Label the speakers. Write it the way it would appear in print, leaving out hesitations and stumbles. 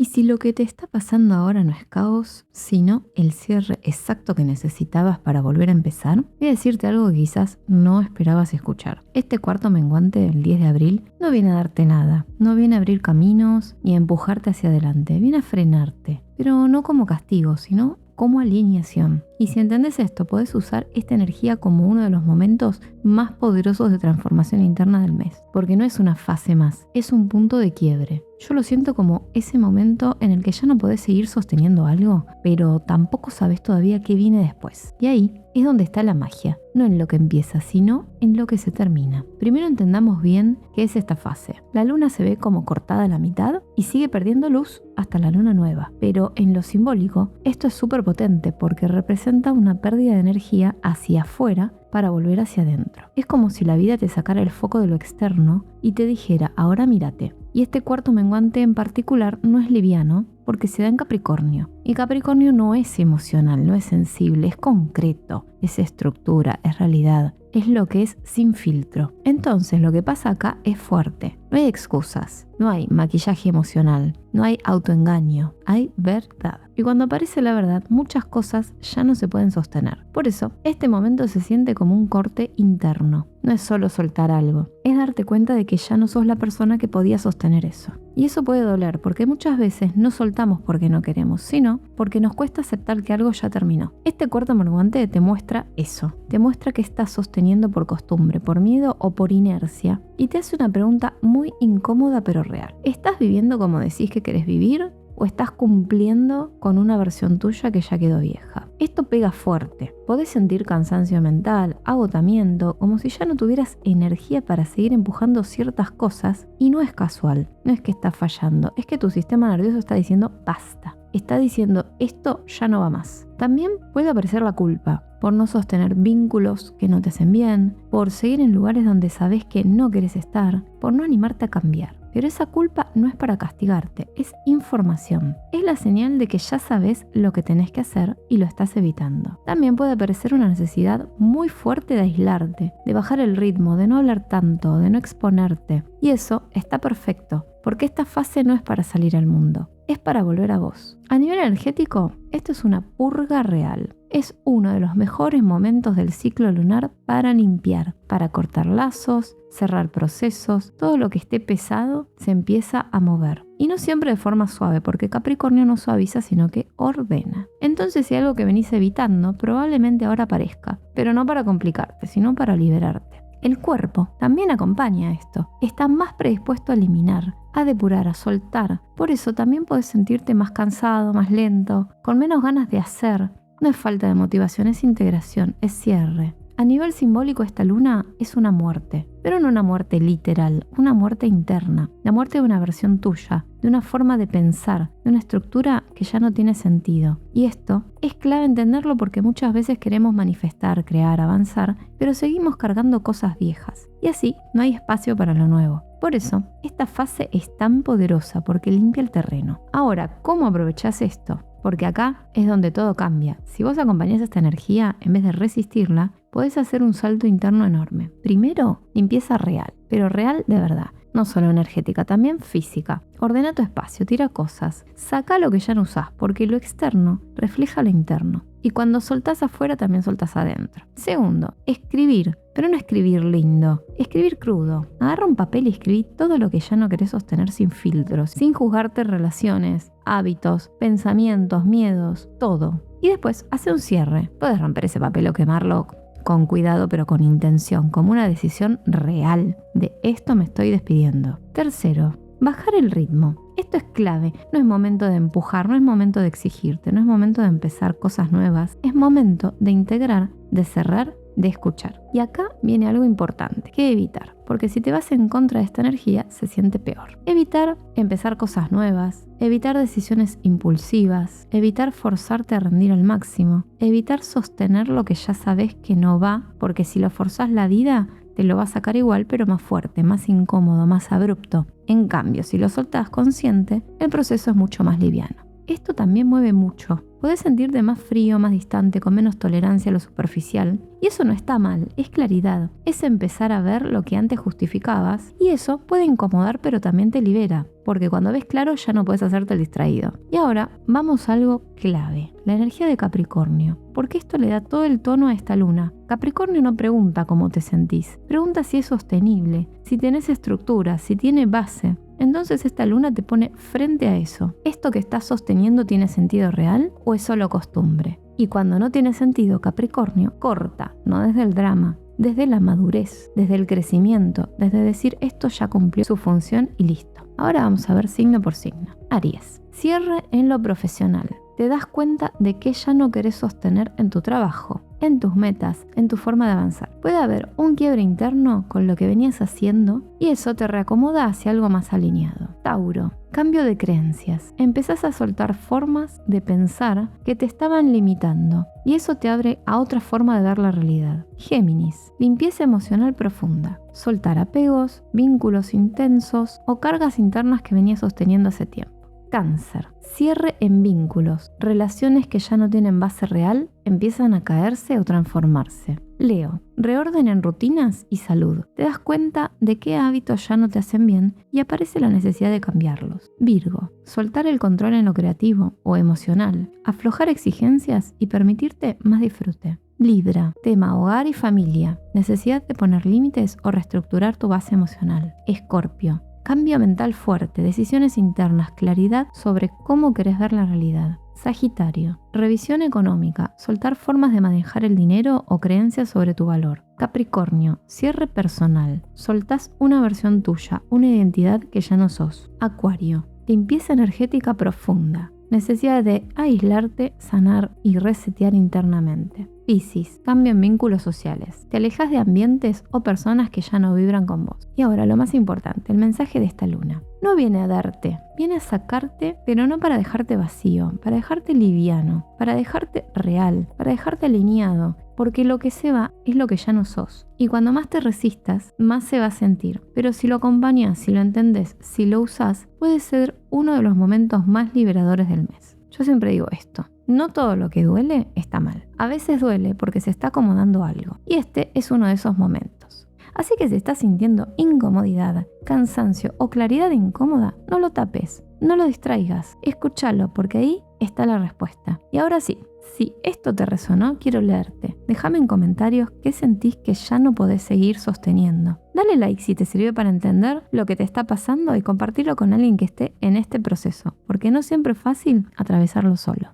Speaker 1: Y si lo que te está pasando ahora no es caos, sino el cierre exacto que necesitabas para volver a empezar, voy a decirte algo que quizás no esperabas escuchar. Este cuarto menguante del 10 de abril no viene a darte nada, no viene a abrir caminos ni a empujarte hacia adelante, viene a frenarte, pero no como castigo, sino como alineación. Y si entendés esto, podés usar esta energía como uno de los momentos más poderosos de transformación interna del mes, porque no es una fase más, es un punto de quiebre. Yo lo siento como ese momento en el que ya no podés seguir sosteniendo algo, pero tampoco sabes todavía qué viene después. Y ahí es donde está la magia, no en lo que empieza, sino en lo que se termina. Primero entendamos bien qué es esta fase. La luna se ve como cortada a la mitad y sigue perdiendo luz hasta la luna nueva, pero en lo simbólico esto es súper potente porque representa una pérdida de energía hacia afuera para volver hacia adentro. Es como si la vida te sacara el foco de lo externo y te dijera, ahora mírate. Y este cuarto menguante en particular no es liviano porque se da en Capricornio. Y Capricornio no es emocional, no es sensible, es concreto, es estructura, es realidad, es lo que es sin filtro. Entonces lo que pasa acá es fuerte. No hay excusas, no hay maquillaje emocional, no hay autoengaño, hay verdad. Y cuando aparece la verdad, muchas cosas ya no se pueden sostener. Por eso, este momento se siente como un corte interno. No es solo soltar algo, es darte cuenta de que ya no sos la persona que podía sostener eso. Y eso puede doler porque muchas veces no soltamos porque no queremos, sino porque nos cuesta aceptar que algo ya terminó. Este cuarto menguante te muestra eso, te muestra que estás sosteniendo por costumbre, por miedo o por inercia, y te hace una pregunta muy incómoda pero real. ¿Estás viviendo como decís que querés vivir? ¿O estás cumpliendo con una versión tuya que ya quedó vieja? Esto pega fuerte. Podés sentir cansancio mental, agotamiento, como si ya no tuvieras energía para seguir empujando ciertas cosas, y no es casual, no es que estás fallando, es que tu sistema nervioso está diciendo basta. Está diciendo esto ya no va más. También puede aparecer la culpa por no sostener vínculos que no te hacen bien, por seguir en lugares donde sabes que no querés estar, por no animarte a cambiar. Pero esa culpa no es para castigarte, es información. Es la señal de que ya sabes lo que tenés que hacer y lo estás evitando. También puede aparecer una necesidad muy fuerte de aislarte, de bajar el ritmo, de no hablar tanto, de no exponerte. Y eso está perfecto, porque esta fase no es para salir al mundo, es para volver a vos. A nivel energético, esto es una purga real. Es uno de los mejores momentos del ciclo lunar para limpiar, para cortar lazos, cerrar procesos, todo lo que esté pesado se empieza a mover. Y no siempre de forma suave, porque Capricornio no suaviza, sino que ordena. Entonces, si hay algo que venís evitando, probablemente ahora aparezca, pero no para complicarte, sino para liberarte. El cuerpo también acompaña a esto. Está más predispuesto a eliminar, a depurar, a soltar. Por eso también podés sentirte más cansado, más lento, con menos ganas de hacer. No es falta de motivación, es integración, es cierre. A nivel simbólico, esta luna es una muerte, pero no una muerte literal, una muerte interna, la muerte de una versión tuya, de una forma de pensar, de una estructura que ya no tiene sentido. Y esto es clave entenderlo porque muchas veces queremos manifestar, crear, avanzar, pero seguimos cargando cosas viejas. Y así no hay espacio para lo nuevo. Por eso, esta fase es tan poderosa porque limpia el terreno. Ahora, ¿cómo aprovechás esto? Porque acá es donde todo cambia. Si vos acompañás esta energía, en vez de resistirla, podés hacer un salto interno enorme. Primero, limpieza real, pero real de verdad. No solo energética, también física. Ordena tu espacio, tira cosas. Saca lo que ya no usás, porque lo externo refleja lo interno. Y cuando soltás afuera, también soltás adentro. Segundo, escribir. Pero no escribir lindo, escribir crudo. Agarra un papel y escribí todo lo que ya no querés sostener sin filtros, sin juzgarte relaciones, hábitos, pensamientos, miedos, todo. Y después, hace un cierre. Puedes romper ese papel o quemarlo con cuidado, pero con intención, como una decisión real. De esto me estoy despidiendo. Tercero, bajar el ritmo. Esto es clave. No es momento de empujar, no es momento de exigirte, no es momento de empezar cosas nuevas. Es momento de integrar, de cerrar, de escuchar. Y acá viene algo importante que evitar, porque si te vas en contra de esta energía se siente peor. Evitar empezar cosas nuevas, evitar decisiones impulsivas, evitar forzarte a rendir al máximo, evitar sostener lo que ya sabes que no va, porque si lo forzás la vida te lo va a sacar igual, pero más fuerte, más incómodo, más abrupto. En cambio, si lo soltás consciente, el proceso es mucho más liviano. Esto también mueve mucho, Podés sentirte más frío, más distante, con menos tolerancia a lo superficial. Y eso no está mal, es claridad. Es empezar a ver lo que antes justificabas y eso puede incomodar pero también te libera. Porque cuando ves claro ya no puedes hacerte el distraído. Y ahora vamos a algo clave, la energía de Capricornio. Porque esto le da todo el tono a esta luna. Capricornio no pregunta cómo te sentís, pregunta si es sostenible, si tenés estructura, si tiene base. Entonces esta luna te pone frente a eso. ¿Esto que estás sosteniendo tiene sentido real o es solo costumbre? Y cuando no tiene sentido, Capricornio corta, no desde el drama, desde la madurez, desde el crecimiento, desde decir esto ya cumplió su función y listo. Ahora vamos a ver signo por signo. Aries. Cierre en lo profesional. Te das cuenta de que ya no querés sostener en tu trabajo, en tus metas, en tu forma de avanzar. Puede haber un quiebre interno con lo que venías haciendo y eso te reacomoda hacia algo más alineado. Tauro. Cambio de creencias. Empezás a soltar formas de pensar que te estaban limitando y eso te abre a otra forma de ver la realidad. Géminis. Limpieza emocional profunda. Soltar apegos, vínculos intensos o cargas internas que venías sosteniendo hace tiempo. Cáncer. Cierre en vínculos. Relaciones que ya no tienen base real empiezan a caerse o transformarse. Leo. Reorden en rutinas y salud. Te das cuenta de qué hábitos ya no te hacen bien y aparece la necesidad de cambiarlos. Virgo. Soltar el control en lo creativo o emocional. Aflojar exigencias y permitirte más disfrute. Libra. Tema hogar y familia. Necesidad de poner límites o reestructurar tu base emocional. Escorpio. Cambio mental fuerte, decisiones internas, claridad sobre cómo querés ver la realidad. Sagitario. Revisión económica, soltar formas de manejar el dinero o creencias sobre tu valor. Capricornio. Cierre personal, soltás una versión tuya, una identidad que ya no sos. Acuario. Limpieza energética profunda. Necesidad de aislarte, sanar y resetear internamente. Piscis. Cambio en vínculos sociales. Te alejas de ambientes o personas que ya no vibran con vos. Y ahora lo más importante, el mensaje de esta luna. No viene a darte, viene a sacarte, pero no para dejarte vacío, para dejarte liviano, para dejarte real, para dejarte alineado. Porque lo que se va es lo que ya no sos. Y cuando más te resistas, más se va a sentir. Pero si lo acompañas, si lo entendés, si lo usás, puede ser uno de los momentos más liberadores del mes. Yo siempre digo esto. No todo lo que duele está mal. A veces duele porque se está acomodando algo. Y este es uno de esos momentos. Así que si estás sintiendo incomodidad, cansancio o claridad incómoda, no lo tapes, no lo distraigas. Escúchalo porque ahí está la respuesta. Y ahora sí. Si esto te resonó, quiero leerte. Déjame en comentarios qué sentís que ya no podés seguir sosteniendo. Dale like si te sirvió para entender lo que te está pasando y compartirlo con alguien que esté en este proceso, porque no siempre es fácil atravesarlo solo.